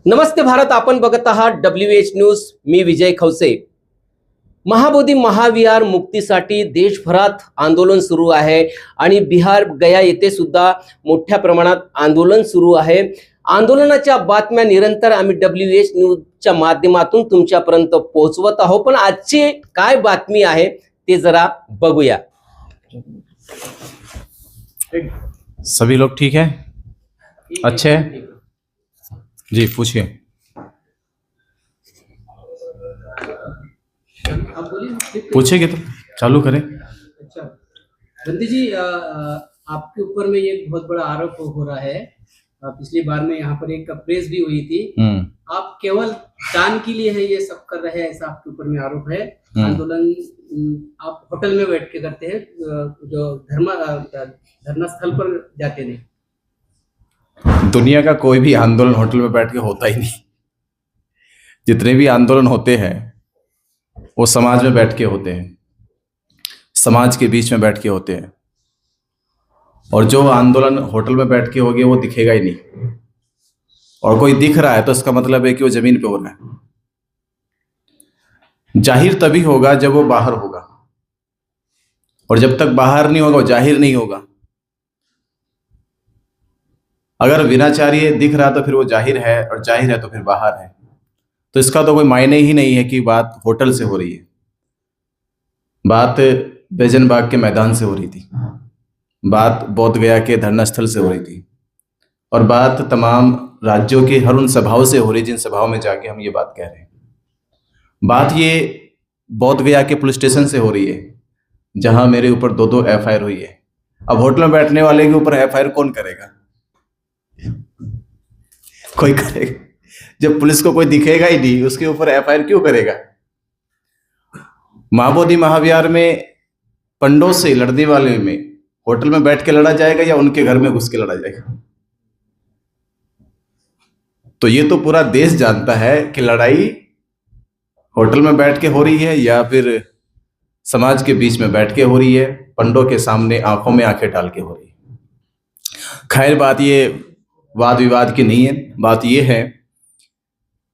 नमस्ते भारत, आपण बघत आहात WH न्यूज. मी विजय खवसे. महाबोधी महाविहार मुक्तीसाठी देशभरात आंदोलन सुरू आहे आणि बिहार गया येथे सुद्धा मोठ्या प्रमाणात आंदोलन सुरू आहे. आंदोलनाच्या बातम्या निरंतर आम्ही WH न्यूजच्या माध्यमातून तुमच्यापर्यंत पोहोचवत आहोत. पण आजची काय बातमी आहे ते जरा बघूया. सभी लोग ठीक है, अच्छे हैं जी, पूछिए. पूछेंगे तो चालू करें. अच्छा बंदी जी, आपके ऊपर में ये बहुत बड़ा आरोप हो रहा है. पिछली बार में यहाँ पर एक प्रेस भी हुई थी. आप केवल दान के लिए है ये सब कर रहे हैं, ऐसा आपके ऊपर में आरोप है. आंदोलन आप होटल में बैठ के करते हैं, जो धरना स्थल पर जाते नहीं. दुनिया का कोई भी आंदोलन होटल में बैठ के होता ही नहीं. जितने भी आंदोलन होते हैं वो समाज में बैठ के होते हैं, समाज के बीच में बैठ के होते हैं. और जो आंदोलन होटल में बैठ के होगी वो दिखेगा ही नहीं. और कोई दिख रहा है तो इसका मतलब है कि वो जमीन पे हो रहा है. जाहिर तभी होगा जब वो बाहर होगा, और जब तक बाहर नहीं होगा वो जाहिर नहीं होगा. अगर विनाचार्य दिख रहा तो फिर वो जाहिर है, और जाहिर है तो फिर बाहर है. तो इसका तो कोई मायने ही नहीं है कि बात होटल से हो रही है. बात बैजन बाग के मैदान से हो रही थी, बात बोध गया के धरना स्थल से हो रही थी, और बात तमाम राज्यों के हर उन सभाओं से हो रही जिन सभाओं में जाके हम ये बात कह रहे हैं. बात ये बोध गया के पुलिस स्टेशन से हो रही है जहां मेरे ऊपर 2-2 FIR हुई है. अब होटल में बैठने वाले के ऊपर FIR कौन करेगा? कोई करेगा? जब पुलिस को कोई दिखेगा ही नहीं, उसके ऊपर FIR क्यों करेगा? महाबोधि महाविहार में पंडों से लड़ने वाले में होटल में बैठ के लड़ा जाएगा या उनके घर में घुस के लड़ा जाएगा? तो ये तो पूरा देश जानता है कि लड़ाई होटल में बैठ के हो रही है या फिर समाज के बीच में बैठ के हो रही है, पंडों के सामने आंखों में आंखें डाल के हो रही है. खैर, बात ये वाद विवाद की नहीं है. बात ये है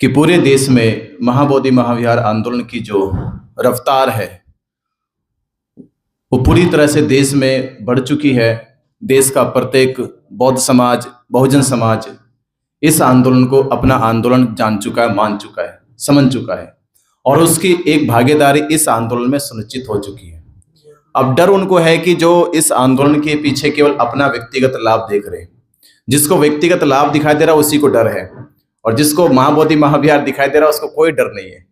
कि पूरे देश में महाबोधि महाविहार आंदोलन की जो रफ्तार है वो पूरी तरह से देश में बढ़ चुकी है. देश का प्रत्येक बौद्ध समाज, बहुजन समाज इस आंदोलन को अपना आंदोलन जान चुका है, मान चुका है, समझ चुका है, और उसकी एक भागीदारी इस आंदोलन में सुनिश्चित हो चुकी है. अब डर उनको है कि जो इस आंदोलन के पीछे केवल अपना व्यक्तिगत लाभ देख रहे हैं, जिसको व्यक्तिगत लाभ दिखाई दे रहा है उसी को डर है, और जिसको महाबोधि महाविहार दिखाई दे रहा है उसको कोई डर नहीं है.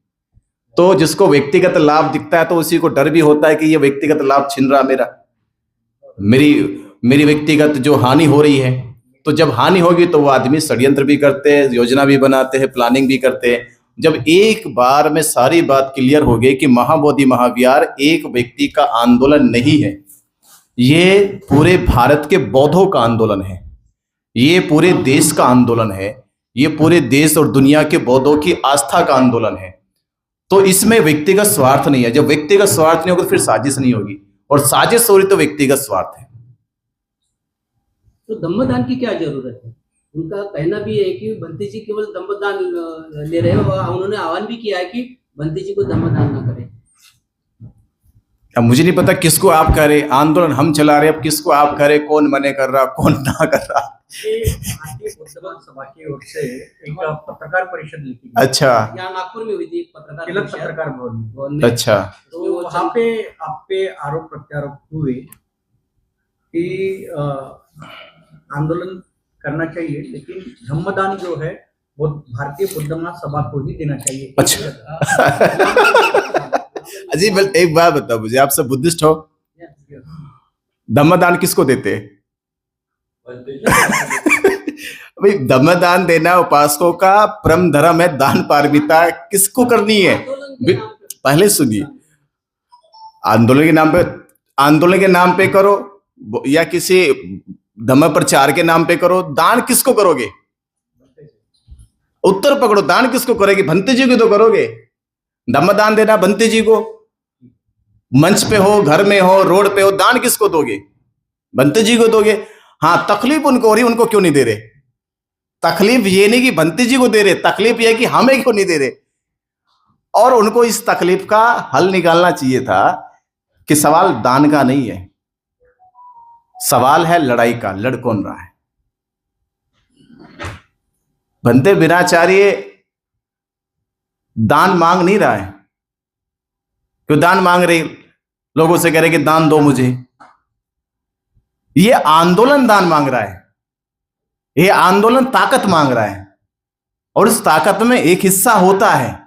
तो जिसको व्यक्तिगत लाभ दिखता है तो उसी को डर भी होता है कि ये व्यक्तिगत लाभ छीन रहा मेरी व्यक्तिगत जो हानि हो रही है. तो जब हानि होगी तो वो आदमी षड्यंत्र भी करते हैं, योजना भी बनाते हैं, प्लानिंग भी करते हैं. जब एक बार में सारी बात क्लियर हो गई कि महाबोधि महाविहार एक व्यक्ति का आंदोलन नहीं है, ये पूरे भारत के बौद्धों का आंदोलन है, ये पूरे देश का आंदोलन है, ये पूरे देश और दुनिया के बौद्धों की आस्था का आंदोलन है. तो इसमें व्यक्तिगत स्वार्थ नहीं है. जब व्यक्तिगत स्वार्थ नहीं होगा तो फिर साजिश नहीं होगी, और साजिश हो रही तो व्यक्तिगत स्वार्थ है. तो दम्मदान की क्या जरूरत है? उनका कहना भी है कि बंती जी केवल दम्मदान ले रहे हैं, और उन्होंने आह्वान भी किया है कि बंती जी को दम्मदान ना करें. अब मुझे नहीं पता किसको आप कह रहे. आंदोलन हम चला रहे, अब किसको आप कह रहे, कौन मने कर रहा, कौन ना कर रहा. सभा की ओर से एक पत्रकार परिषद लिखी. अच्छा, यहाँ नागपुर में हुई थी एक पत्रकार भवन में. अच्छा. तो वहाँ पे आप पे आरोप प्रत्यारोप हुए कि आंदोलन करना चाहिए, लेकिन धम्मदान जो है वो भारतीय बुद्ध महासभा को ही देना चाहिए. अच्छा. अजीब. एक बात बताओ मुझे, आप सब बुद्धिस्ट हो, धम्मदान किसको देते हैं? भाई, धम्मदान देना उपासकों का परम धर्म है. दान पारमिता किसको करनी है? पहले सुनिए, आंदोलन के नाम पे करो या किसी धम्म प्रचार के नाम पे करो. दान किसको करोगे? उत्तर पकड़ो. दान किसको करोगे? भंते जी को तो करोगे. धम्मदान देना भंते जी को. मंच पे हो, घर में हो, रोड पे हो, दान किसको दोगे? भंते जी को दोगे. हाँ, तकलीफ उनको हो रही, उनको क्यों नहीं दे रहे? तकलीफ ये नहीं कि बंती जी को दे रहे, तकलीफ ये कि हमें क्यों नहीं दे रहे। और उनको इस तकलीफ का हल निकालना चाहिए था कि सवाल दान का नहीं है, सवाल है लड़ाई का, लड़ कौन रहा है। बंते बिनाचार्य दान मांग नहीं रहा है, क्यों दान मांग रहे, लोगों से कह रहे कि दान दो मुझे। ये आंदोलन दान मांग रहा है, ये आंदोलन ताकत मांग रहा है, और इस ताकत में एक हिस्सा होता है,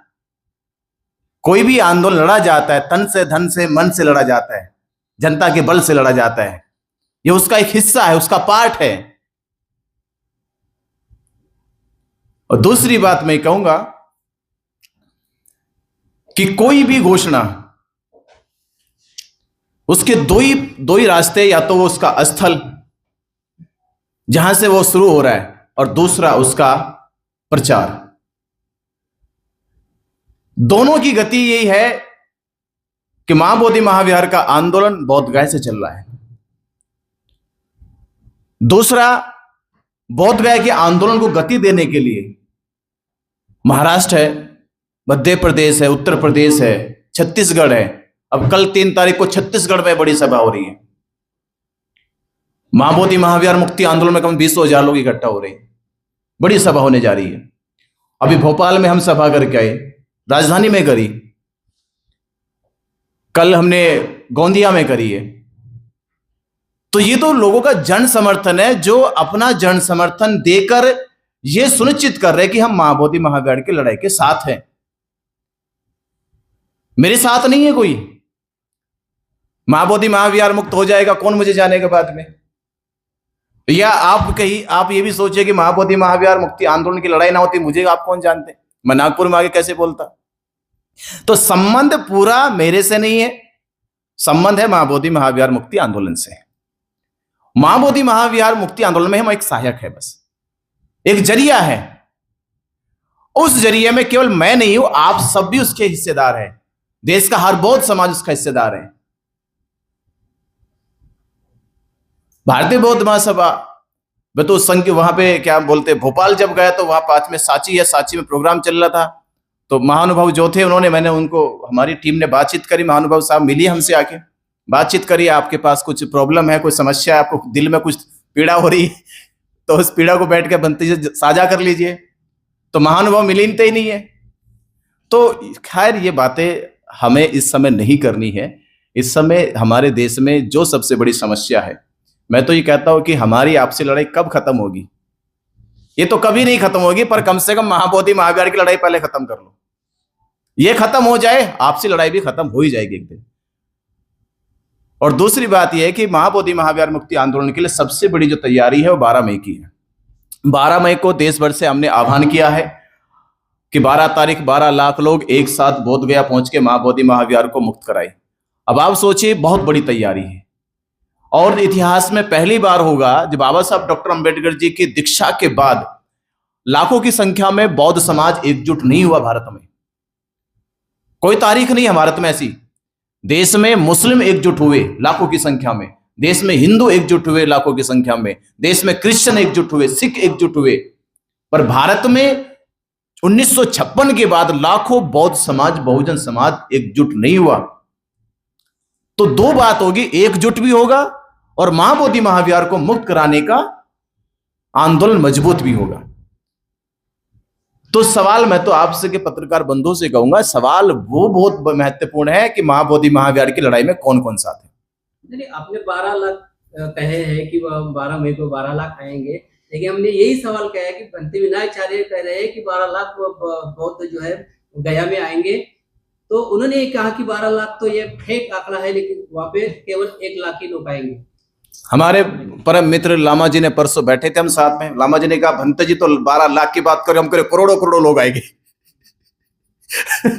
कोई भी आंदोलन लड़ा जाता है तन से, धन से, मन से लड़ा जाता है, जनता के बल से लड़ा जाता है, ये उसका एक हिस्सा है, उसका पार्ट है। और दूसरी बात मैं कहूंगा कि कोई भी घोषणा, उसके दो ही रास्ते, या तो वो उसका स्थल जहां से वो शुरू हो रहा है, और दूसरा उसका प्रचार। दोनों की गति यही है कि महाबोधि महाविहार का आंदोलन बोधगया से चल रहा है। दूसरा, बोधगया के आंदोलन को गति देने के लिए महाराष्ट्र है, मध्य प्रदेश है, उत्तर प्रदेश है, छत्तीसगढ़ है। अब कल 3 तारीख को छत्तीसगढ़ में बड़ी सभा हो रही है। महाबोधि महाविहार मुक्ति आंदोलन में कम 20,000 लोग इकट्ठा हो रहे हैं, बड़ी सभा होने जा रही है। अभी भोपाल में हम सभा करके आए, राजधानी में करी, कल हमने गोंदिया में करी है। तो ये तो लोगों का जन समर्थन है, जो अपना जन समर्थन देकर यह सुनिश्चित कर रहे हैं कि हम महाबोधि महाविहार की लड़ाई के साथ हैं। मेरे साथ नहीं है कोई। महाबोधि महाविहार मुक्त हो जाएगा, कौन मुझे जानेगा बाद में। या आप ये भी सोचिए कि महाबोधि महाविहार मुक्ति आंदोलन की लड़ाई ना होती, मुझे आप कौन जानते, मैं नागपुर में आगे कैसे बोलता। तो संबंध पूरा मेरे से नहीं है, संबंध है महाबोधि महाविहार मुक्ति आंदोलन से। महाबोधि महाविहार मुक्ति आंदोलन में हम एक सहायक है, बस एक जरिया है। उस जरिए में केवल मैं नहीं हूं, आप सब भी उसके हिस्सेदार हैं। देश का हर बौद्ध समाज उसका हिस्सेदार है। भारतीय बौद्ध महासभा, मैं तो संघ के वहां पे क्या बोलते, भोपाल जब गया तो वहां पास में सांची है, सांची में प्रोग्राम चल रहा था। तो महानुभाव जो थे मैंने उनको, हमारी टीम ने बातचीत करी, महानुभाव साहब मिली हमसे आके, बातचीत करी, आपके पास कुछ प्रॉब्लम है, कोई समस्या है, आपको दिल में कुछ पीड़ा हो रही है, तो उस पीड़ा को बैठ के बनती से साझा कर लीजिए। तो महानुभाव मिलते ही नहीं है। तो खैर ये बातें हमें इस समय नहीं करनी है। इस समय हमारे देश में जो सबसे बड़ी समस्या है, मैं तो ये कहता हूं कि हमारी आपसी लड़ाई कब खत्म होगी, ये तो कभी नहीं खत्म होगी, पर कम से कम महाबोधि महाविहार की लड़ाई पहले खत्म कर लो। ये खत्म हो जाए, आपसी लड़ाई भी खत्म हो ही जाएगी एक दिन। और दूसरी बात यह है कि महाबोधि महाविहार मुक्ति आंदोलन के लिए सबसे बड़ी जो तैयारी है वो 12 मई की है। 12 मई को देश भर से हमने आह्वान किया है कि 12 तारीख 12 लाख लोग एक साथ बोधगया पहुंच के महाबोधि महाविहार को मुक्त कराए। अब आप सोचिए, बहुत बड़ी तैयारी है, और इतिहास में पहली बार होगा जब बाबा साहब डॉक्टर अंबेडकर जी की दीक्षा के बाद लाखों की संख्या में बौद्ध समाज एकजुट नहीं हुआ भारत में। कोई तारीख नहीं है भारत में ऐसी। देश में मुस्लिम एकजुट हुए लाखों की संख्या में, देश में हिंदू एकजुट हुए लाखों की संख्या में, देश में क्रिश्चियन एकजुट हुए, सिख एकजुट हुए। पर भारत में 1956 के बाद लाखों बौद्ध समाज, बहुजन समाज एकजुट नहीं हुआ। तो दो बात होगी, एकजुट भी होगा और महाबोधि महाविहार को मुक्त कराने का आंदोलन मजबूत भी होगा। तो सवाल मैं तो आपसे के पत्रकार बंधुओं से कहूंगा, सवाल वो बहुत महत्वपूर्ण है कि महाबोधि महाविहार की लड़ाई में कौन कौन साथ है। नहीं, आपने 12 लाख कहे हैं कि 12 मई को 12 लाख आएंगे, लेकिन हमने यही सवाल कहा है कि बंटी विनायचार्य कह रहे हैं कि 12 लाख बौद्ध जो है गया में आएंगे। तो उन्होंने कहा कि 12 लाख तो ये फेक आंकड़ा है, लेकिन वहां पे केवल 1 लाख ही लोग आएंगे। हमारे परम मित्र लामा जी ने परसों बैठे थे हम साथ में, लामा जी ने कहा भंते जी तो 12 लाख की बात करें, हम करें करोड़ों करोड़ों लोग आएंगे।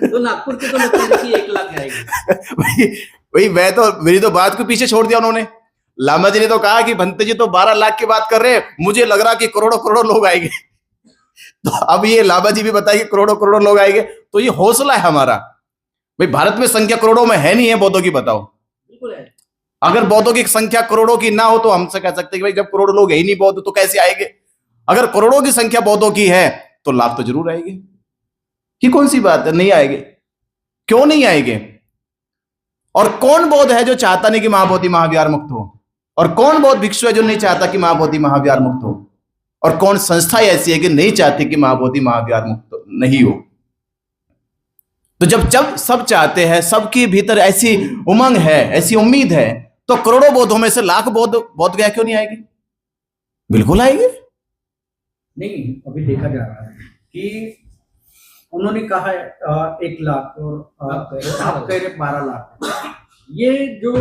तो नागपुर के तो लगता है कि 1 लाख आएंगे। वही मैं तो, मेरी तो बात को पीछे छोड़ दिया उन्होंने। लामा जी ने तो कहा कि भंते जी तो 12 लाख की बात कर रहे हैं, मुझे लग रहा कि करोड़ों करोड़ों लोग आएंगे। तो अब ये लामा जी भी बताइए करोड़ों करोड़ों लोग आएंगे, तो ये हौसला है हमारा। भाई भारत में संख्या करोड़ों में है नहीं है बौद्धों की, बताओ। बिल्कुल है। अगर बौद्धों की संख्या करोड़ों की ना हो तो हमसे कह सकते हैं कि भाई जब करोड़ों लोग है ही नहीं बौद्ध तो कैसे आएंगे। अगर करोड़ों की संख्या बौद्धों की है तो लाभ तो जरूर आएगी। कि कौन सी बात है, नहीं आएंगे? क्यों नहीं आएंगे? और कौन बौद्ध है जो चाहता नहीं कि महाबोधि महाविहार मुक्त हो? और कौन बौद्ध भिक्षु है जो नहीं चाहता कि महाबोधि महाविहार मुक्त हो? और कौन संस्था ऐसी है कि नहीं चाहती कि महाबोधि महाविहार मुक्त नहीं हो? तो जब जब सब चाहते हैं, सबके भीतर ऐसी उमंग है, ऐसी उम्मीद है, तो करोड़ों बौद्धों में से लाख बौद्ध गया क्यों नहीं आएगी? बिल्कुल आएगी। नहीं, अभी देखा जा रहा है कि उन्होंने कहा है 1 लाख और आप कह रहे 12 लाख। ये जो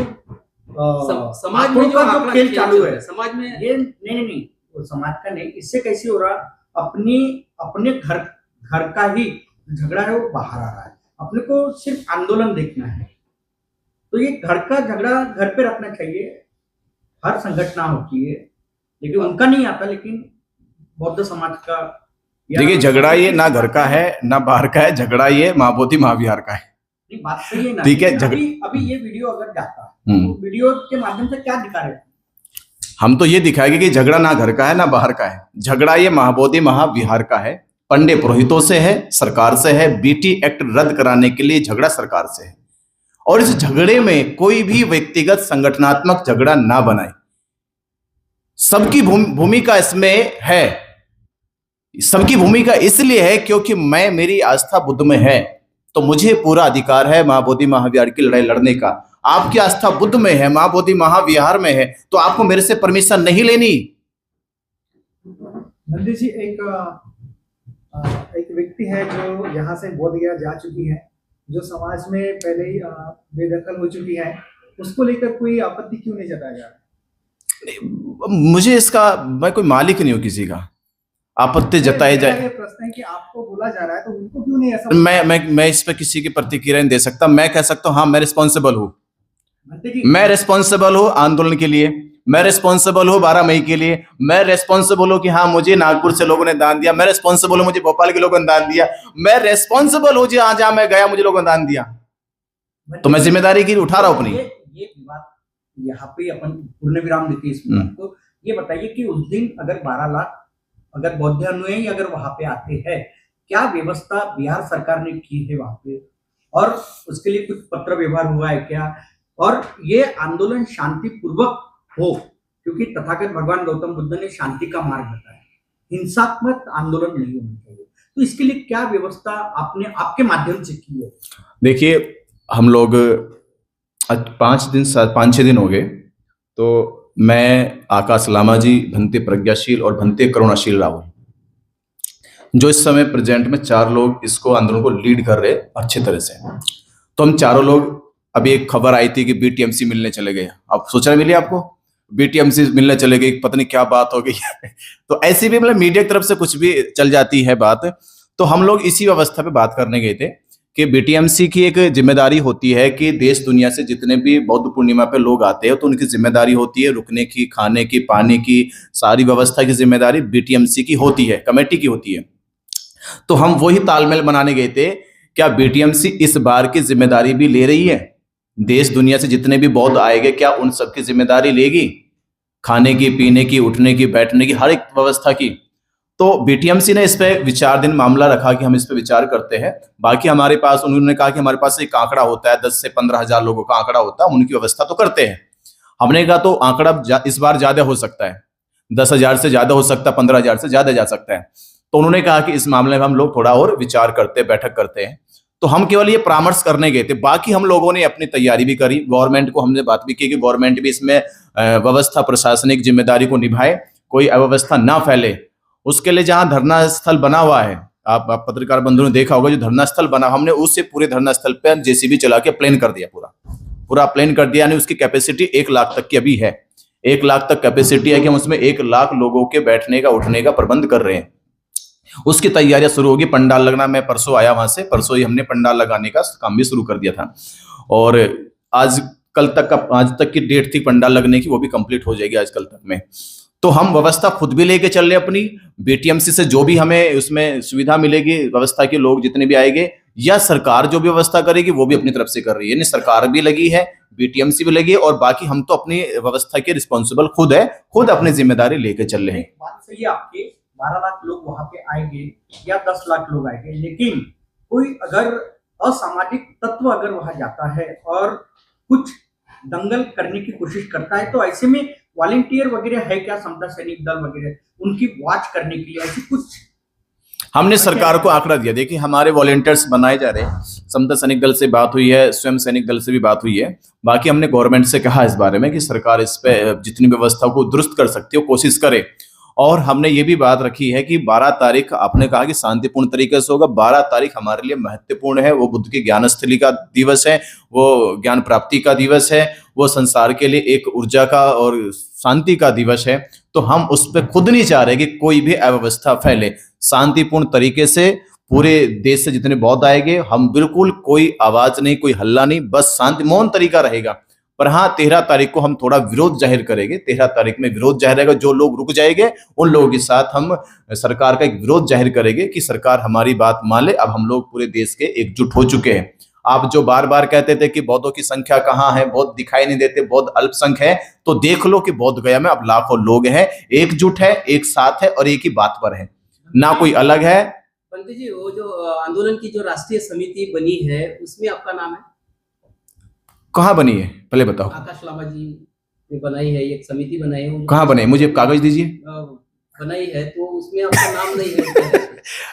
समाज में जो आंकड़ा खेल चालू है समाज में, ये नहीं वो समाज का नहीं, इससे कैसे हो रहा? अपने घर का ही झगड़ा है वो बाहर आ रहा है। अपने को सिर्फ आंदोलन देखना है, तो ये घर का झगड़ा घर पे रखना चाहिए। हर संगठन होती है लेकिन उनका नहीं आता, लेकिन बौद्ध समाज का। देखिए, झगड़ा ये ना घर का है ना बाहर का है, झगड़ा ये महाबोधि महाविहार का है। नहीं, बात सही है ना। ठीक है, अभी ये वीडियो अगर जाता तो वीडियो के माध्यम से क्या दिखा रहे हैं? हम तो ये दिखाएंगे कि झगड़ा ना घर का है ना बाहर का है, झगड़ा ये महाबोधि महाविहार का है। पंडे पुरोहितों से है, सरकार से है। बीटी एक्ट रद्द कराने के लिए झगड़ा सरकार से है, और इस झगड़े में कोई भी व्यक्तिगत संगठनात्मक झगड़ा ना बनाए। सबकी भूमिका इसमें है। सबकी भूमिका इसलिए है क्योंकि मेरी आस्था बुद्ध में है, तो मुझे पूरा अधिकार है महाबोधि महाविहार की लड़ाई लड़ने का। आपकी आस्था बुद्ध में है, महाबोधि महाविहार में है, तो आपको मेरे से परमिशन नहीं लेनी। नंदी जी, एक व्यक्ति है जो यहाँ से बोधगया जा चुकी है, जो समाज में पहले ही बेदखल हो चुकी है, उसको लेकर कोई आपत्ति क्यों नहीं जताया जा रहा? मुझे इसका, मैं कोई मालिक नहीं हूं किसी का, आपत्ति जताए जाए। प्रश्न है कि आपको बोला जा रहा है तो उनको क्यों नहीं ऐसा? मैं इस पर किसी की प्रतिक्रिया नहीं दे सकता। मैं कह सकता हूं हाँ, मैं रिस्पॉन्सिबल हूं। मैं रिस्पॉन्सिबल हूं आंदोलन के लिए, मैं रिस्पॉन्सिबल हूं 12 मई के लिए, मैं रिस्पॉन्सिबल हूं कि हाँ मुझे नागपुर से लोगों ने दान दिया, मैं रिस्पॉन्सिबल हूं मुझे भोपाल के लोगों ने दान दिया, मैं रिस्पॉन्सिबल हूं जहां मैं गया मुझे लोगों ने दान दिया, तो मैं जिम्मेदारी की उठा रहा हूं अपनी। ये विवाद यहाँ पे अपन पूर्ण विराम देते हैं इस विवाद को। ये बताइए कि उस दिन अगर 12 लाख अगर बौद्ध अनुयायी अगर वहां पे आते हैं, क्या व्यवस्था बिहार सरकार ने की है वहां पे, और उसके लिए कुछ पत्र व्यवहार हुआ है क्या? और ये आंदोलन शांतिपूर्वक हो, क्योंकि तथागत भगवान गौतम बुद्ध ने शांति का मार्ग बताया, हिंसात्मक आंदोलन नहीं होना चाहिए। तो इसके लिए क्या व्यवस्था आपने आपके माध्यम से की है? देखिए, हम लोग 5-6 दिन हो गए, तो मैं, आकाश लामा जी, भंते प्रज्ञाशील और भंते करुणाशील रावल, जो इस समय प्रेजेंट में 4 लोग इसको आंदोलन को लीड कर रहे अच्छी तरह से। तो हम चारों लोग, अभी एक खबर आई थी कि बीटीएमसी मिलने चले गए। आप सोच रहे मिले आपको? बीटीएमसी मिलने चले गए, पता नहीं क्या बात हो गई तो ऐसी भी मतलब मीडिया की तरफ से कुछ भी चल जाती है बात। तो हम लोग इसी अवस्था पे बात करने गए थे कि बीटीएमसी की एक जिम्मेदारी होती है कि देश दुनिया से जितने भी बौद्ध पूर्णिमा पे लोग आते हैं, तो उनकी जिम्मेदारी होती है रुकने की, खाने की, पानी की, सारी व्यवस्था की जिम्मेदारी बीटीएमसी की होती है, कमेटी की होती है। तो हम वही तालमेल बनाने गए थे, क्या बीटीएमसी इस बार की जिम्मेदारी भी ले रही है? देश दुनिया से जितने भी बौद्ध आएंगे, क्या उन सबकी जिम्मेदारी लेगी? खाने की, पीने की, उठने की, बैठने की, हर एक व्यवस्था की। तो बीटीएमसी ने इस पे विचार दिन मामला रखा कि हम इस पे विचार करते हैं। बाकी हमारे पास, उन्होंने कहा कि हमारे पास एक आंकड़ा होता है, 10 से 15 हजार लोगों का आंकड़ा होता है, उनकी व्यवस्था तो करते हैं। हमने कहा तो आंकड़ा इस बार ज्यादा हो सकता है, 10,000 से ज्यादा हो सकता है, 15,000 से ज्यादा जा सकता है। तो उन्होंने कहा कि इस मामले में हम लोग थोड़ा और विचार करते, बैठक करते हैं। तो हम केवल ये परामर्श करने गए थे, बाकी हम लोगों ने अपनी तैयारी भी करी। गवर्नमेंट को हमने बात भी की कि गवर्नमेंट भी इसमें व्यवस्था, प्रशासनिक जिम्मेदारी को निभाए, कोई अव्यवस्था ना फैले। उसके लिए जहां धरना स्थल बना हुआ है, आप पत्रकार बंधुओं ने देखा होगा, जो धरना स्थल बना, हमने उससे पूरे धरना स्थल पर जेसीबी चला के प्लेन कर दिया, पूरा प्लेन कर दिया। यानी उसकी कैपेसिटी 1 लाख तक की अभी है, 1 लाख तक कैपेसिटी है कि हम उसमें 1 लाख लोगों के बैठने का, उठने का प्रबंध कर रहे हैं। उसकी तैयारियां शुरू होगी, पंडाल लगना, मैं परसों आया वहां से, परसों ही हमने पंडाल लगाने का काम भी शुरू कर दिया था, और आज तक की डेट थी पंडाल लगने की, वो भी कंप्लीट हो जाएगी आज कल तक में। तो हम व्यवस्था खुद भी लेके चल रहे अपनी, बीटीएमसी से जो भी हमें उसमें सुविधा मिलेगी, व्यवस्था के लोग जितने भी आएंगे, या सरकार जो भी व्यवस्था करेगी वो भी अपनी तरफ से कर रही है। यानी सरकार भी लगी है, बीटीएमसी भी लगी है, और बाकी हम तो अपनी व्यवस्था के रिस्पॉन्सिबल खुद है, खुद अपनी जिम्मेदारी लेके चल रहे हैं। बात सही है आपकी, 12 लाख लोग वहां पे आएंगे या 10 लाख लोग आएंगे, लेकिन कोई अगर असामाजिक तत्व अगर वहां जाता है और कुछ दंगल करने की कोशिश करता है, तो ऐसे में वॉलंटियर वगैरह है क्या, समता सैनिक दल वगैरह, उनकी वॉच करने के लिए ऐसी कुछ? हमने सरकार को आंकड़ा दिया। देखिए हमारे वॉलंटियर्स बनाए जा रहे हैं, समता सैनिक दल से बात हुई है, स्वयं सैनिक दल से भी बात हुई है। बाकी हमने गवर्नमेंट से कहा इस बारे में कि सरकार इस पे जितनी व्यवस्था को दुरुस्त कर सकती है कोशिश करे। और हमने ये भी बात रखी है कि 12 तारीख आपने कहा कि शांतिपूर्ण तरीके से होगा। 12 तारीख हमारे लिए महत्वपूर्ण है, वो बुद्ध की ज्ञानस्थली का दिवस है, वो ज्ञान प्राप्ति का दिवस है, वो संसार के लिए एक ऊर्जा का और शांति का दिवस है। तो हम उस पर खुद नहीं चाह रहे कि कोई भी अव्यवस्था फैले। शांतिपूर्ण तरीके से पूरे देश से जितने बौद्ध आएंगे, हम बिल्कुल कोई आवाज नहीं, कोई हल्ला नहीं, बस शांति मौन तरीका रहेगा। पर हाँ 13 तारीख को हम थोड़ा विरोध जाहिर करेंगे। 13 तारीख में विरोध जाहिर रहेगा, जो लोग रुक जाएंगे उन लोगों के साथ हम सरकार का एक विरोध जाहिर करेंगे कि सरकार हमारी बात मान ले। अब हम लोग पूरे देश के एकजुट हो चुके हैं। आप जो बार बार कहते थे कि बौद्धों की संख्या कहाँ है, बौद्ध दिखाई नहीं देते, बौद्ध अल्पसंख्यक है, तो देख लो कि बौद्ध गया में अब लाखों लोग हैं, एकजुट है, एक साथ है और एक ही बात पर है, ना कोई अलग है। पंत जी, वो जो आंदोलन की जो राष्ट्रीय समिति बनी है उसमें आपका नाम है? कहाँ बनी है पहले बताओ। आकाश लामा जी ने बनाई है, एक समिति बनाई है, कहाँ बने, मुझे कागज दीजिए। बनाई है, तो उसमें आपका नाम नहीं है।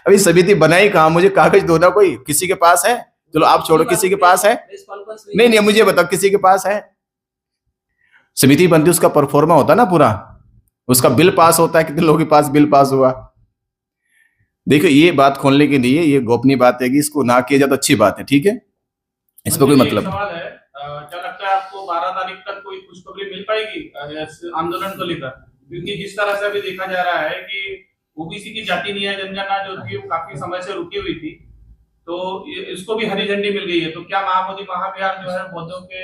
अभी समिति बनाई कहाँ, मुझे कागज दो ना, कोई किसी के पास है? चलो आप छोड़ो, किसी के पास है? नहीं नहीं, मुझे बताओ किसी के पास है? समिति बनती उसका परफॉर्मा होता ना पूरा, उसका बिल पास होता है, कितने लोगों के पास बिल पास हुआ। देखो ये बात खोलने के लिए ये गोपनीय बात है कि इसको ना किया जाए तो अच्छी बात है, ठीक है, इस पर कोई मतलब नहीं। सवाल है, क्या लगता है आपको 12 तारीख तक कोई खुशखबरी मिल पाएगी इस आंदोलन को लेकर? क्योंकि जिस तरह से अभी देखा जा रहा है कि ओबीसी की जाति न्याय जनगणना जो थी वो काफी समय से रुकी हुई थी, तो इसको भी हरी झंडी मिल गई है, तो क्या महाबोधि महाविहार जो है बौद्धों के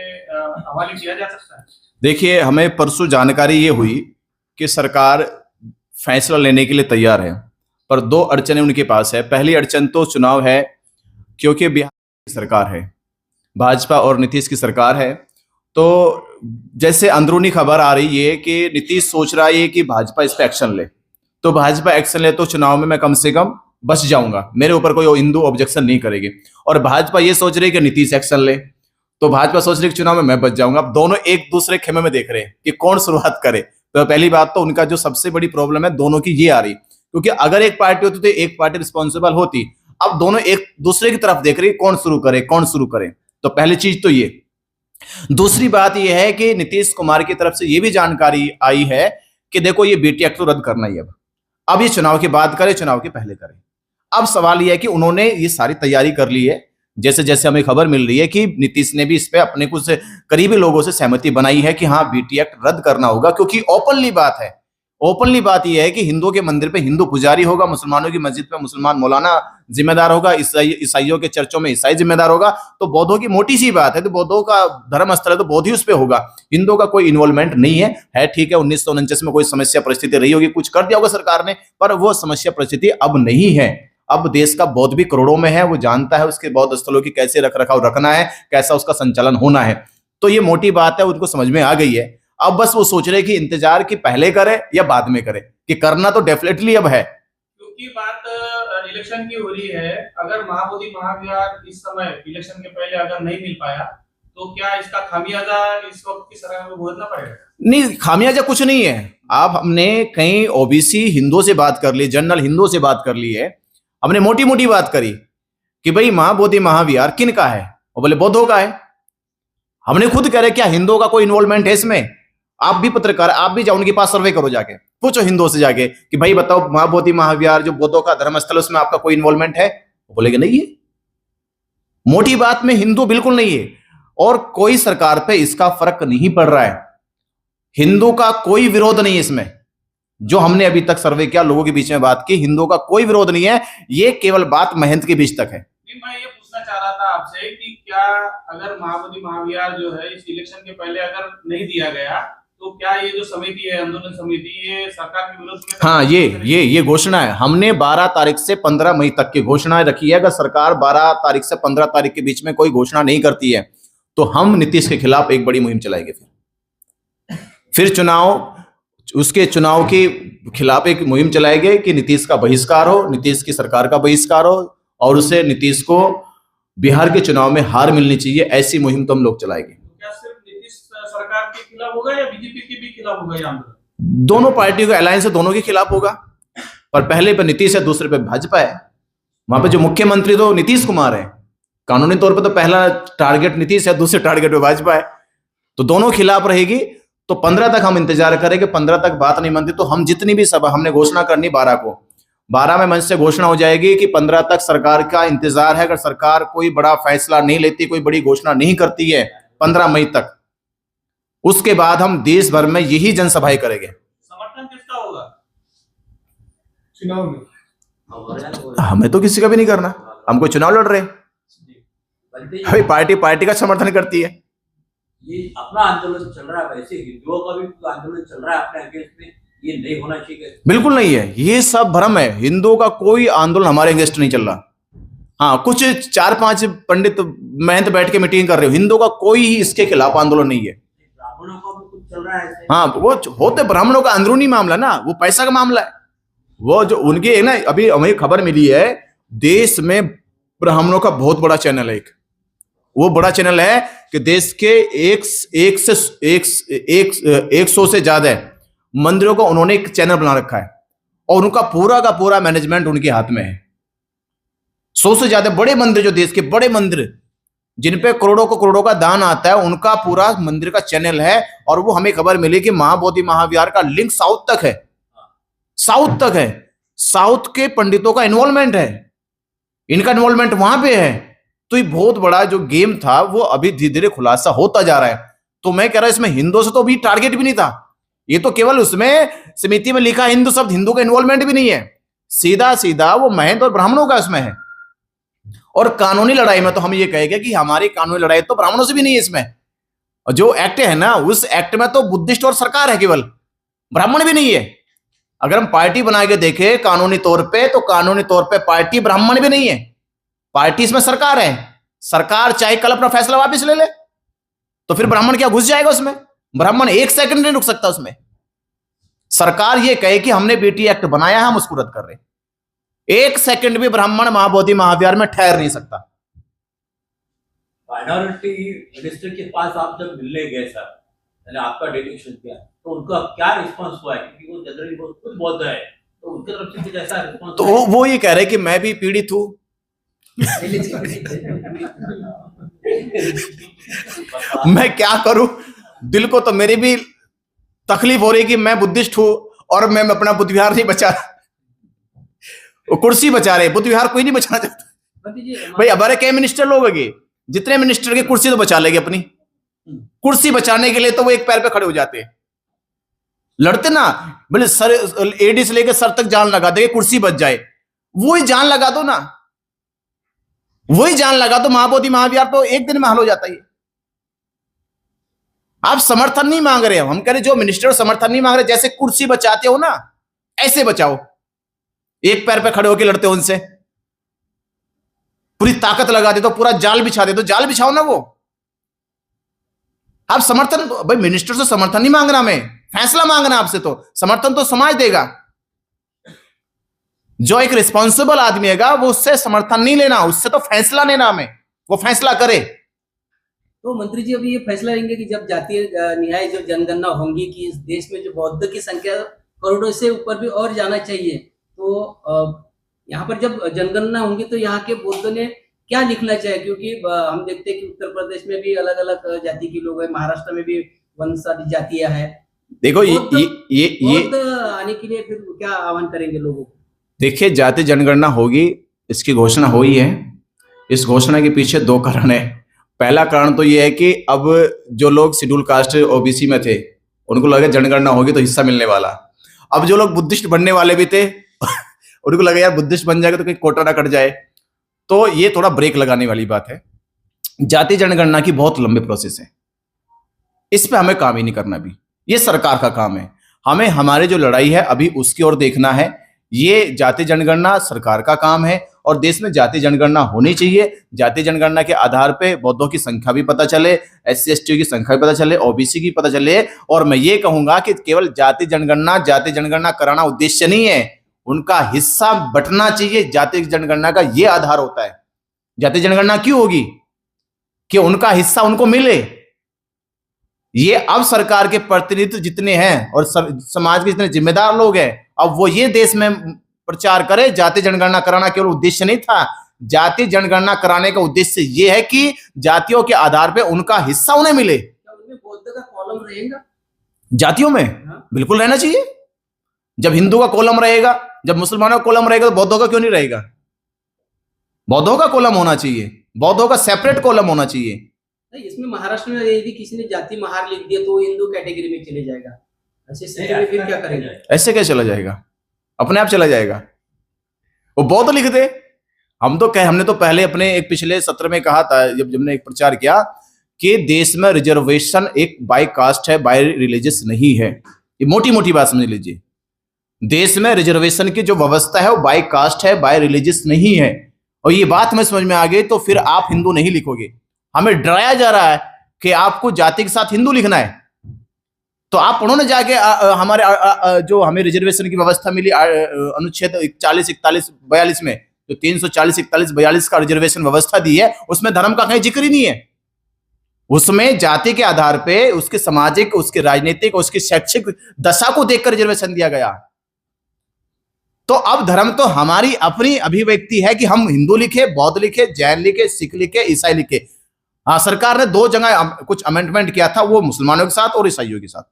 हवाले किया जा सकता है? देखिए हमें परसों जानकारी ये हुई कि सरकार फैसला लेने के लिए तैयार है, पर 2 अड़चनें उनके पास है। पहली अड़चन तो चुनाव है, क्योंकि बिहार की सरकार है, भाजपा और नीतीश की सरकार है। तो जैसे अंदरूनी खबर आ रही है कि नीतीश सोच रहा है कि भाजपा इस पर एक्शन ले, तो भाजपा एक्शन ले तो चुनाव में मैं कम से कम बच जाऊंगा, मेरे ऊपर कोई हिंदू ऑब्जेक्शन नहीं करेगी। और भाजपा ये सोच रही है कि नीतीश एक्शन ले, तो भाजपा सोच रही है कि चुनाव में मैं बच जाऊंगा। अब दोनों एक दूसरे खेमे में देख रहे हैं कि कौन शुरुआत करे। तो पहली बात तो उनका जो सबसे बड़ी प्रॉब्लम है दोनों की ये आ रही, क्योंकि अगर एक पार्टी होती तो एक पार्टी रिस्पॉन्सिबल होती, अब दोनों एक दूसरे की तरफ देख रही कौन शुरू करे कौन शुरू करे। तो पहली चीज तो ये। दूसरी बात यह है कि नीतीश कुमार की तरफ से यह भी जानकारी आई है कि देखो ये बीटी एक्ट तो रद्द करना ही, अब ये चुनाव के बाद करे, चुनाव के पहले करे। अब सवाल यह है कि उन्होंने ये सारी तैयारी कर ली है। जैसे जैसे हमें खबर मिल रही है कि नीतीश ने भी इस पे अपने कुछ करीबी लोगों से सहमति बनाई है कि हाँ बीटी एक्ट रद्द करना होगा, क्योंकि ओपनली बात है। ओपनली बात यह है कि हिंदुओं के मंदिर पे हिंदू पुजारी होगा, मुसलमानों की मस्जिद पे मुसलमान मौलाना जिम्मेदार होगा, ईसाइयों के चर्चों में ईसाई जिम्मेदार होगा। तो बौद्धों की मोटी सी बात है, तो बौद्धों का धर्म स्थल है तो बौद्ध ही उस पे होगा, हिंदुओं का कोई इन्वॉल्वमेंट नहीं है। ठीक है 1949 में कोई समस्या परिस्थिति रही होगी, कुछ कर दिया होगा सरकार ने, पर वो समस्या परिस्थिति अब नहीं है। अब देश का बौद्ध भी करोड़ों में है, वो जानता है उसके बौद्ध स्थलों की कैसे रख रखाव रखना है, कैसा उसका संचालन होना है। तो ये मोटी बात है, उनको समझ में आ गई है। अब बस वो सोच रहे कि इंतजार कि पहले करे या बाद में करे, कि करना तो डेफिनेटली अब है। क्योंकि बात इलेक्शन की हो रही है, अगर महाबोधि महाविहार इस समय इलेक्शन के पहले अगर नहीं मिल पाया तो क्या इसका खामियाजा इस वक्त की सरकार को भुगतना पड़ेगा? नहीं, खामियाजा कुछ नहीं है। आप हमने कहीं ओबीसी हिंदुओं से बात कर ली, जनरल हिंदुओं से बात कर ली है, हमने मोटी मोटी बात करी कि भाई महाबोधि महाविहार किन का है, और बोले बौद्धों का है। हमने खुद कह रहे क्या हिंदुओं का कोई इन्वॉल्वमेंट है इसमें? आप भी पत्रकार, आप भी जाओ उनके पास, सर्वे करो, जाके पूछो हिंदुओं से जाके कि भाई बताओ महाबोधि महाविहार जो बौद्धों का धर्मस्थल उसमें आपका कोई इन्वॉल्वमेंट है? वो बोलेंगे नहीं है। मोटी बात में हिंदू बिल्कुल नहीं है, और कोई सरकार पे इसका फर्क नहीं पड़ रहा है। हिंदू का कोई विरोध नहीं है इसमें। जो हमने अभी तक सर्वे किया, लोगों के बीच में बात की, हिंदुओं का कोई विरोध नहीं है। ये केवल बात महंत के बीच तक है। मैं ये पूछना चाह रहा था आपसे कि क्या अगर महाबोधि महाविहार जो है इस इलेक्शन के पहले अगर नहीं दिया गया तो क्या ये जो समिति है, आंदोलन समिति, ये सरकार के विरोध में? हाँ, ये घोषणा है। हमने 12 तारीख से 15 मई तक की घोषणा रखी है। अगर सरकार 12 तारीख से 15 तारीख के बीच में कोई घोषणा नहीं करती है तो हम नीतीश के खिलाफ एक बड़ी मुहिम चलाएंगे। फिर उसके चुनाव के खिलाफ एक मुहिम चलाई गई कि नीतीश का बहिष्कार हो, नीतीश की सरकार का बहिष्कार हो और उसे नीतीश को बिहार के चुनाव में हार मिलनी चाहिए, ऐसी मुहिम तो हम लोग चलाएंगे। तो क्या सिर्फ नीतीश सरकार के खिलाफ होगा या बीजेपी के भी खिलाफ होगा ये आंदोलन? दोनों पार्टियों का अलायंस है, दोनों के खिलाफ होगा। पर पहले पे नीतीश है, दूसरे पे भाजपा है। वहां पे जो मुख्यमंत्री तो नीतीश कुमार है, कानूनी तौर पे तो पहला टारगेट नीतीश है, दूसरे टारगेट पे भाजपा है। तो दोनों खिलाफ रहेगी। तो 15 तक हम इंतजार करेंगे। 15 तक बात नहीं बनती तो हम जितनी भी सभा हमने घोषणा करनी 12 को, 12 में मंच से घोषणा हो जाएगी कि 15 तक सरकार का इंतजार है। अगर सरकार कोई बड़ा फैसला नहीं लेती, कोई बड़ी घोषणा नहीं करती है 15 मई तक, उसके बाद हम देश भर में यही जनसभाएं करेंगे। समर्थन किसका होगा चुनाव में? हमें तो किसी का भी नहीं करना, हम कोई चुनाव लड़ रहे हैं। अभी पार्टी का समर्थन करती है। ये अपना आंदोलन चल रहा है, वैसे हिंदुओं का भी आंदोलन चल रहा है अपने अगेंस्ट में, ये नहीं होना चाहिए। बिल्कुल नहीं है, ये सब भ्रम है। हिंदुओं का कोई आंदोलन हमारे अगेंस्ट नहीं चल रहा। हाँ, कुछ 4-5 पंडित महंत बैठ के मीटिंग कर रहे हो, हिंदुओं का कोई ही इसके खिलाफ आंदोलन नहीं है। ब्राह्मणों का भी कुछ चल रहा है ऐसे। हाँ, वो होते ब्राह्मणों का अंदरूनी मामला ना, वो पैसा का मामला है। वो जो उनके है ना, अभी हमें खबर मिली है देश में ब्राह्मणों का बहुत बड़ा चैनल है। वो बड़ा चैनल है कि देश के 100 से ज्यादा मंदिरों को उन्होंने एक चैनल बना रखा है और उनका पूरा का पूरा मैनेजमेंट उनके हाथ में है। 100 से ज्यादा बड़े मंदिर, जो देश के बड़े मंदिर जिन पे करोड़ों का दान आता है, उनका पूरा मंदिर का चैनल है। और वो हमें खबर मिली कि महाबोधि महाविहार का लिंक साउथ तक है, साउथ तक है। साउथ के पंडितों का इन्वॉल्वमेंट है, इनका इन्वॉल्वमेंट वहां पे है। तो ये बहुत बड़ा जो गेम था वो अभी धीरे धीरे खुलासा होता जा रहा है। तो मैं कह रहा हूं इसमें हिंदुओं से तो अभी टारगेट भी नहीं था। ये तो केवल उसमें समिति में लिखा हिंदू शब्द, हिंदू का इन्वॉल्वमेंट भी नहीं है। सीधा सीधा वो महंत और ब्राह्मणों का इसमें है। और कानूनी लड़ाई में तो हम ये कहेंगे कि हमारी कानूनी लड़ाई तो ब्राह्मणों से भी नहीं है। इसमें जो एक्ट है ना, उस एक्ट में तो बुद्धिस्ट और सरकार है, केवल ब्राह्मण भी नहीं है। अगर हम पार्टी बना के देखें कानूनी तौर पे, तो कानूनी तौर पे पार्टी ब्राह्मण भी नहीं है, पार्टी इसमें सरकार है। सरकार चाहे कल अपना फैसला वापस ले ले, तो फिर ब्राह्मण क्या घुस जाएगा उसमें? ब्राह्मण 1 सेकंड नहीं रुक सकता उसमें। सरकार ये कहे कि हमने बीटी एक्ट बनाया है, हम उसको रद्द कर रहे हैं, 1 सेकंड भी ब्राह्मण महाबोधि महाविहार में ठहर नहीं सकता। माइनॉरिटी मिनिस्टर के पास आप जब मिलने गए सर, मैंने आपका डेडिकेशन किया, तो उनका क्या रिस्पांस हुआ है? क्योंकि वो जनरली बहुत खुद बौद्ध है, तो उनकी तरफ से कुछ ऐसा रिस्पांस? तो वो ये कह रहे कि मैं भी पीड़ित हूं। मैं क्या करूं, दिल को तो मेरी भी तकलीफ हो रही कि मैं बुद्धिस्ट हूं और मैं अपना बुद्ध विहार नहीं बचा, वो कुर्सी बचा रहे, बुद्ध विहार कोई नहीं बचाना चाहता। भाई हमारे कई मिनिस्टर लोग हैं, जितने मिनिस्टर की कुर्सी तो बचा लेंगे, अपनी कुर्सी बचाने के लिए तो वो एक पैर पे खड़े हो जाते हैं, लड़ते ना, बोले सर एडी से लेकर सर तक जान लगा देंगे कुर्सी बच जाए। वही जान लगा दो ना, वही जान लगा दो, महाबोधि महाविहार तो एक दिन में हल हो जाता है। आप समर्थन नहीं मांग रहे हो, हम कह रहे जो मिनिस्टर समर्थन नहीं मांग रहे, जैसे कुर्सी बचाते हो ना ऐसे बचाओ, एक पैर पे खड़े होकर लड़ते हो उनसे, पूरी ताकत लगा दे तो, पूरा जाल बिछा दे तो जाल बिछाओ ना। वो आप समर्थन, भाई मिनिस्टर से समर्थन नहीं मांगना, हमें फैसला मांगना आपसे, तो समर्थन तो समाज देगा। जो एक रिस्पॉन्सिबल आदमी है वो उससे समर्थन नहीं लेना, उससे तो फैसला लेना, हमें वो फैसला करे। तो मंत्री जी अभी ये फैसला लेंगे कि जब जातीय न्याय जो जनगणना होंगी कि इस देश में जो बौद्ध की संख्या करोड़ों से ऊपर भी और जाना चाहिए, तो यहाँ पर जब जनगणना होंगी तो यहाँ के बौद्ध ने क्या लिखना चाहिए? क्योंकि हम देखते हैं कि उत्तर प्रदेश में भी अलग अलग जाति के लोग हैं, महाराष्ट्र में भी वंशावली जातियां हैं। देखो ये बौद्ध आने के लिए फिर क्या आह्वान करेंगे लोगों को? देखिए, जाति जनगणना होगी, इसकी घोषणा हुई है। इस घोषणा के पीछे 2 कारण है। पहला कारण तो ये है कि अब जो लोग शेड्यूल कास्ट ओबीसी में थे उनको लगा जनगणना होगी तो हिस्सा मिलने वाला। अब जो लोग बुद्धिस्ट बनने वाले भी थे उनको लगा यार बुद्धिस्ट बन जाएगा तो कहीं कोटा ना कट जाए, तो ये थोड़ा ब्रेक लगाने वाली बात है। जाति जनगणना की बहुत लंबी प्रोसेस है, इस पे हमें काम ही नहीं करना। भी ये सरकार का काम है, हमें हमारी जो लड़ाई है अभी उसकी ओर देखना है। ये जाति जनगणना सरकार का काम है और देश में जाति जनगणना होनी चाहिए। जाति जनगणना के आधार पे बौद्धों की संख्या भी पता चले, SC ST की संख्या भी पता चले, OBC की पता चले। और मैं ये कहूंगा कि केवल जाति जनगणना कराना उद्देश्य नहीं है, उनका हिस्सा बंटना चाहिए। जाति जनगणना का ये आधार होता है। जाति जनगणना क्यों होगी? कि उनका हिस्सा उनको मिले। ये अब सरकार के प्रतिनिधि जितने हैं और समाज के जितने जिम्मेदार लोग हैं, अब वो ये देश में प्रचार करे जाति जनगणना कराना केवल उद्देश्य नहीं था। जाति जनगणना कराने का उद्देश्य ये है कि जातियों के आधार पे उनका हिस्सा उन्हें मिले। क्या उनमें बौद्ध का कॉलम रहेगा? जातियों में बिल्कुल रहना चाहिए। जब हिंदू का कॉलम रहेगा, जब मुसलमानों का कॉलम रहेगा, तो बौद्धों का क्यों नहीं रहेगा? बौद्धों का कॉलम होना चाहिए, बौद्धों का सेपरेट कॉलम होना चाहिए। नहीं, इसमें महाराष्ट्र में यदि किसी ने जाति महार लिख दिया तो हिंदू कैटेगरी में चले जाएगा। ऐसे स्थिति में फिर क्या करेंगे? ऐसे क्या चला जाएगा? अपने आप चला जाएगा। वो बौद्ध लिख दे। हमने तो पहले अपने एक पिछले सत्र में कहा था, जब हमने एक प्रचार किया कि देश में रिजर्वेशन एक बाय कास्ट है, बाय रिलीजियस नहीं है। ये मोटी मोटी बात समझ लीजिए। देश में रिजर्वेशन की जो व्यवस्था है वो बाय कास्ट है, बाय रिलीजियस नहीं है। और ये बात हमें समझ में आ गई तो फिर आप हिंदू नहीं लिखोगे। हमें डराया जा रहा है कि आपको जाति के साथ हिंदू लिखना है। तो आप उन्होंने जाके हमारे जो हमें रिजर्वेशन की व्यवस्था मिली अनुच्छेद 40, 41, 42 में, जो 340, 41, 42 का रिजर्वेशन व्यवस्था दी है, उसमें धर्म का कहीं जिक्र ही नहीं है। उसमें जाति के आधार पे उसके सामाजिक, उसके राजनीतिक, उसकी शैक्षिक दशा को देखकर रिजर्वेशन दिया गया। तो अब धर्म तो हमारी अपनी अभिव्यक्ति है कि हम हिंदू लिखे, बौद्ध लिखे, जैन लिखे, सिख लिखे, ईसाई लिखे। हाँ, सरकार ने 2 जगह कुछ अमेंडमेंट किया था, वो मुसलमानों के साथ और ईसाइयों के साथ,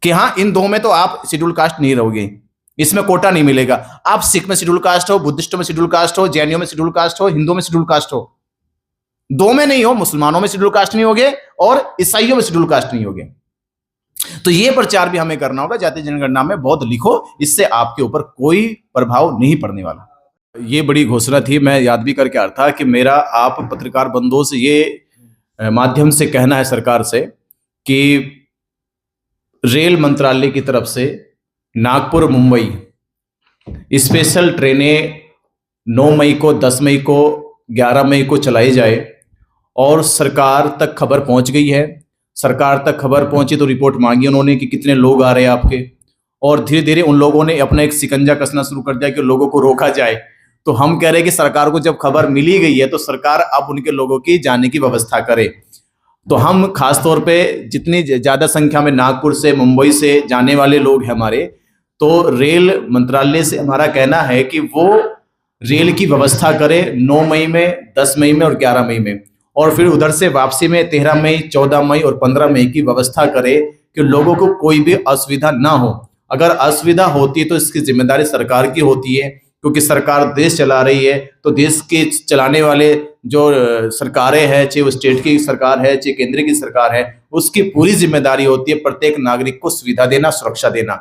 कि हाँ इन 2 में तो आप शेड्यूल कास्ट नहीं रहोगे, इसमें कोटा नहीं मिलेगा। आप सिख में शेड्यूल कास्ट हो, बुद्धिस्टों में शेड्यूल कास्ट हो, जैनियों में शेड्यूल कास्ट हो, हिंदुओं में शेड्यूल कास्ट हो, 2 में नहीं हो, मुसलमानों में शेड्यूल कास्ट नहीं होगे और ईसाइयों में शेड्यूल कास्ट नहीं होगे। तो ये प्रचार भी हमें करना होगा, जाति जनगणना में बौद्ध लिखो, इससे आपके ऊपर कोई प्रभाव नहीं पड़ने वाला। ये बड़ी घोषणा थी, मैं याद भी करके आ रहा था कि मेरा आप पत्रकार बंधुओं से ये माध्यम से कहना है सरकार से कि रेल मंत्रालय की तरफ से नागपुर मुंबई स्पेशल ट्रेनें 9 मई को, 10 मई को, 11 मई को चलाई जाए। और सरकार तक खबर पहुंच गई है। सरकार तक खबर पहुंची तो रिपोर्ट मांगी उन्होंने कि कितने लोग आ रहे हैं आपके, और धीरे धीरे उन लोगों ने अपना एक शिकंजा कसना शुरू कर दिया कि लोगों को रोका जाए। तो हम कह रहे हैं कि सरकार को जब खबर मिली गई है तो सरकार अब उनके लोगों की जाने की व्यवस्था करे। तो हम खासतौर पे जितनी ज्यादा संख्या में नागपुर से, मुंबई से जाने वाले लोग हैं हमारे, तो रेल मंत्रालय से हमारा कहना है कि वो रेल की व्यवस्था करे 9 मई में, 10 मई में और 11 मई में, और फिर उधर से वापसी में 13 मई, 14 मई और 15 मई की व्यवस्था करे कि लोगों को कोई भी असुविधा ना हो। अगर असुविधा होती है तो इसकी जिम्मेदारी सरकार की होती है, क्योंकि सरकार देश चला रही है। तो देश के चलाने वाले जो सरकारें हैं, चाहे वो स्टेट की सरकार है, चाहे केंद्र की सरकार है, उसकी पूरी जिम्मेदारी होती है प्रत्येक नागरिक को सुविधा देना, सुरक्षा देना।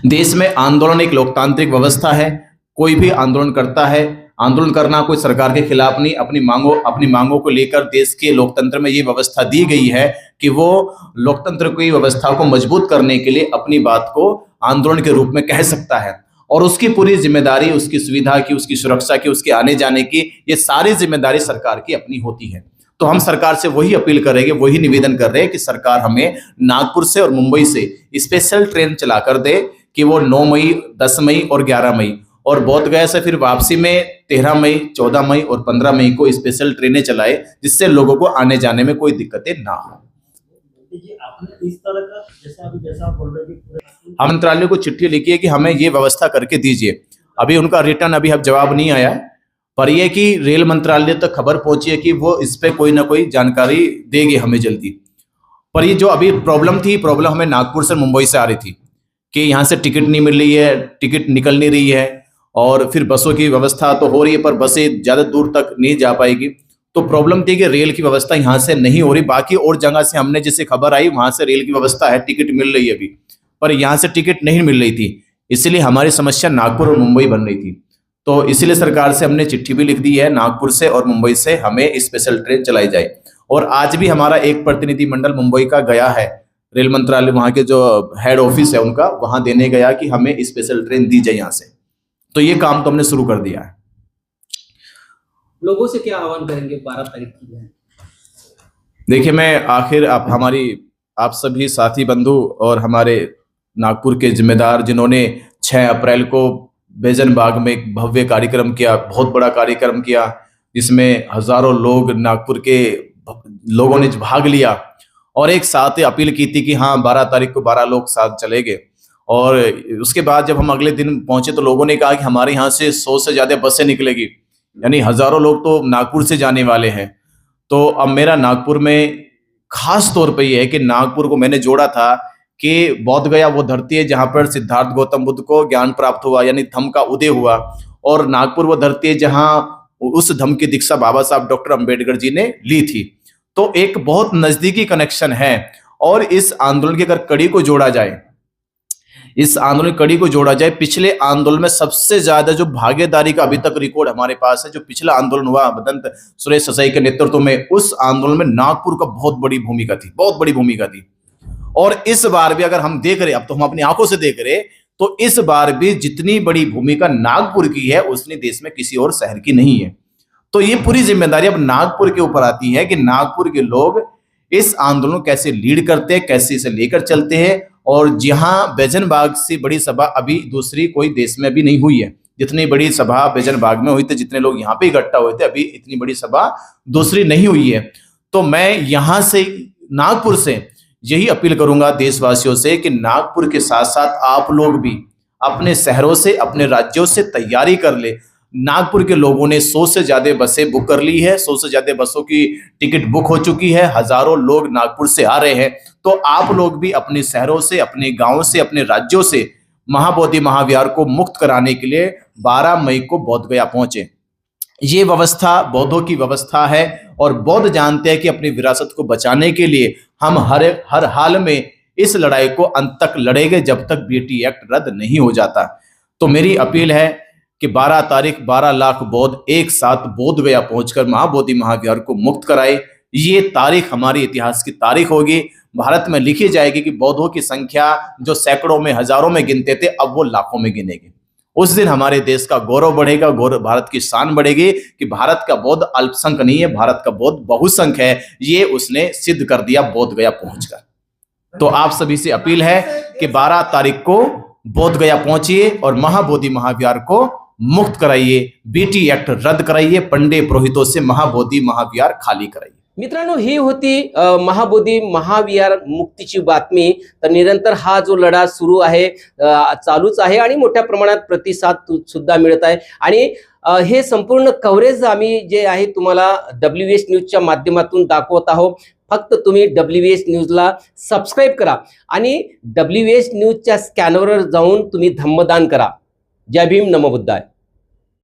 देश में आंदोलन एक लोकतांत्रिक व्यवस्था है। कोई भी आंदोलन करता है, आंदोलन करना कोई सरकार के खिलाफ नहीं, अपनी मांगों को लेकर देश के लोकतंत्र में ये व्यवस्था दी गई है कि वो लोकतंत्र की व्यवस्था को मजबूत करने के लिए अपनी बात को आंदोलन के रूप में कह सकता है, और उसकी पूरी जिम्मेदारी उसकी सुविधा की, उसकी सुरक्षा की, उसके आने जाने की, ये सारी जिम्मेदारी सरकार की अपनी होती है। तो हम सरकार से वही अपील करेंगे, वही निवेदन कर रहे हैं कि सरकार हमें नागपुर से और मुंबई से स्पेशल ट्रेन चला कर दे कि वो 9 मई, 10 मई और 11 मई, और बोधगया से फिर वापसी में 13 मई, 14 मई और 15 मई को स्पेशल ट्रेनें चलाए, जिससे लोगों को आने जाने में कोई दिक्कतें ना हो। आपने इस तरह का जैसा आप बोल रहे हैं, हम मंत्रालय को चिट्ठी लिखी है कि हमें ये व्यवस्था करके दीजिए। अभी उनका रिटर्न अभी अब जवाब नहीं आया, पर यह कि रेल मंत्रालय तक खबर पहुंची है कि वो इस पे कोई ना कोई जानकारी देगी हमें जल्दी। पर ये जो अभी प्रॉब्लम हमें नागपुर से, मुंबई से आ रही थी कि यहाँ से टिकट नहीं मिल रही है, टिकट निकल नहीं रही है, और फिर बसों की व्यवस्था तो हो रही है पर बसें ज़्यादा दूर तक नहीं जा पाएगी। तो प्रॉब्लम थी कि रेल की व्यवस्था यहाँ से नहीं हो रही। बाकी और जगह से हमने जैसे खबर आई वहाँ से रेल की व्यवस्था है, टिकट मिल रही है अभी, पर यहाँ से टिकट नहीं मिल रही थी। इसलिए हमारी समस्या नागपुर और मुंबई बन रही थी। तो इसीलिए सरकार से हमने चिट्ठी भी लिख दी है, नागपुर से और मुंबई से हमें स्पेशल ट्रेन चलाई जाए। और आज भी हमारा एक प्रतिनिधिमंडल मुंबई का गया है, रेल मंत्रालय वहाँ के जो हेड ऑफिस है उनका, वहाँ देने गया कि हमें स्पेशल ट्रेन दी जाए यहाँ से, तो ये काम तो हमने शुरू कर दिया है। लोगों से क्या आह्वान करेंगे 12 तारीख की है? देखिए, मैं आखिर आप सभी साथी बंधु और हमारे नागपुर के जिम्मेदार जिन्होंने 6 अप्रैल को बेजन बाग में एक भव्य कार्यक्रम किया, बहुत बड़ा कार्यक्रम किया, जिसमें हजारों लोग नागपुर के लोगों ने भाग लिया और एक साथ अपील की थी कि हाँ 12 तारीख को 12 लोग साथ चले गए। और उसके बाद जब हम अगले दिन पहुंचे तो लोगों ने कहा कि हमारे यहाँ से 100 से ज्यादा बसें निकलेगी, यानी हजारों लोग तो नागपुर से जाने वाले हैं। तो अब मेरा नागपुर में खास तौर पे ये है कि नागपुर को मैंने जोड़ा था कि बोध गया वो धरती है जहां पर सिद्धार्थ गौतम बुद्ध को ज्ञान प्राप्त हुआ, यानी धम्म का उदय हुआ, और नागपुर वो धरती है जहां उस धम्म की दीक्षा बाबा साहब डॉक्टर अंबेडकर जी ने ली थी। तो एक बहुत नजदीकी कनेक्शन है। और इस आंदोलन की अगर कड़ी को जोड़ा जाए, पिछले आंदोलन में सबसे ज्यादा जो भागीदारी का अभी तक रिकॉर्ड हमारे पास है, जो पिछला आंदोलन हुआ भदंत सुरेश ससाई के नेतृत्व में, उस आंदोलन में नागपुर का बहुत बड़ी भूमिका थी। और इस बार भी अगर हम देख रहे, अब तो हम अपनी आंखों से देख रहे, तो इस बार भी जितनी बड़ी भूमिका नागपुर की है उतनी देश में किसी और शहर की नहीं है। तो ये पूरी जिम्मेदारी अब नागपुर के ऊपर आती है कि नागपुर के लोग इस आंदोलन को कैसे लीड करते हैं, कैसे इसे लेकर चलते हैं। और जहां बेजन बाग से बड़ी सभा अभी दूसरी कोई देश में भी नहीं हुई है, जितनी बड़ी सभा बेजन बाग में हुई थी, जितने लोग यहाँ पे इकट्ठा हुए थे, अभी इतनी बड़ी सभा दूसरी नहीं हुई है। तो मैं यहां से नागपुर से यही अपील करूंगा देशवासियों से कि नागपुर के साथ साथ आप लोग भी अपने शहरों से, अपने राज्यों से तैयारी कर ले। नागपुर के लोगों ने 100 से ज्यादा बसें बुक कर ली है, 100 से ज्यादा बसों की टिकट बुक हो चुकी है, हजारों लोग नागपुर से आ रहे हैं। तो आप लोग भी अपने शहरों से, अपने गांवों से, अपने राज्यों से महाबोधि महाविहार को मुक्त कराने के लिए 12 मई को बोध गया पहुंचे। ये व्यवस्था बौद्धों की व्यवस्था है और बौद्ध जानते हैं कि अपनी विरासत को बचाने के लिए हम हर हाल में इस लड़ाई को अंत तक लड़ेंगे जब तक बीटी एक्ट रद्द नहीं हो जाता। तो मेरी अपील है कि 12 तारीख 12 लाख बौद्ध एक साथ बोध गया पहुंचकर महाबोधि महाविहार को मुक्त कराए। ये तारीख हमारी इतिहास की तारीख होगी, भारत में लिखी जाएगी कि बौद्धों की संख्या जो सैकड़ों में, हजारों में गिनते थे, अब वो लाखों में गिनेगी। उस दिन हमारे देश का गौरव बढ़ेगा, भारत की शान बढ़ेगी कि भारत का बौद्ध अल्पसंख्यक नहीं है, भारत का बौद्ध बहुसंख्यक है। ये उसने सिद्ध कर दिया बोध गया पहुंचकर। तो आप सभी से अपील है कि 12 तारीख को बोध गया पहुंचिए और महाबोधि महाविहार को मुक्त कराइए, बीटी एक्ट रद्द कराइए, पंडे पुरोहितों से महाबोधि महाविहार खाली कराइए। मित्रांनो, ही होती महाबोधी महाविहार मुक्तीची बातमी। तर निरंतर हा जो लढा सुरू आहे, चालूच आहे आणि मोठ्या प्रमाणात प्रतिसाद सुद्धा मिळत आहे। आणि हे संपूर्ण कव्हरेज आम्ही जे आहे तुम्हाला WH न्यूजच्या माध्यमातून दाखवत आहोत। फक्त तुम्ही WH न्यूजला सबस्क्राईब करा आणि WH न्यूजच्या स्कॅनरवर जाऊन तुम्ही धम्मदान करा। जय भीम, नमो बुद्धाय।